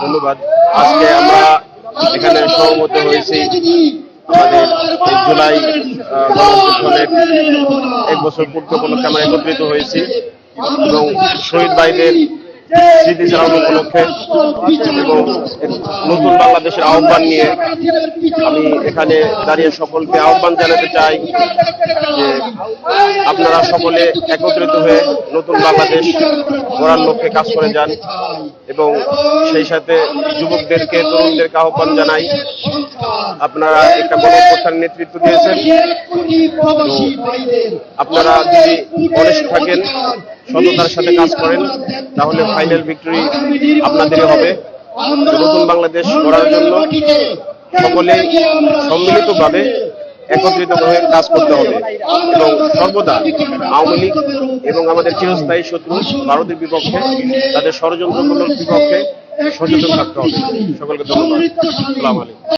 ধন্যবাদ। আজকে আমরা এখানে সমবেত হয়েছি আমাদের জুলাই গণঅভ্যুত্থানের 1 বছর পূর্তি উপলক্ষে আমরা একত্রিত হয়েছি এবং শহীদ ভাইদের স্মৃতিচারণ উপলক্ষে এবং নতুন বাংলাদেশের আহ্বান নিয়ে আমি এখানে দাঁড়িয়ে সকলকে আহ্বান জানাতে চাই যে আপনারা সকলে একত্রিত হয়ে নতুন বাংলাদেশ গড়ার লক্ষ্যে কাজ করে যান এবং সেই সাথে যুবকদেরকে তরুণদেরকে আহ্বান জানাই আপনারা একটা গণঅভ্যুত্থানের নেতৃত্ব দিয়েছেন, আপনারা যদি অনেস্ট থাকেন, সততার সাথে কাজ করেন, তাহলে ফাইনাল ভিক্টরি আপনাদেরই হবে। নতুন বাংলাদেশ গড়ার জন্য সকলে সম্মিলিতভাবে একত্রিত হয়ে কাজ করতে হবে এবং সর্বদা আওয়ামী লীগ এবং আমাদের চিরস্থায়ী শত্রু ভারতের বিপক্ষে, তাদের ষড়যন্ত্রমূলক বিপক্ষে সচেতন থাকতে হবে। সকলকে ধন্যবাদ। আসসালামু আলাইকুম।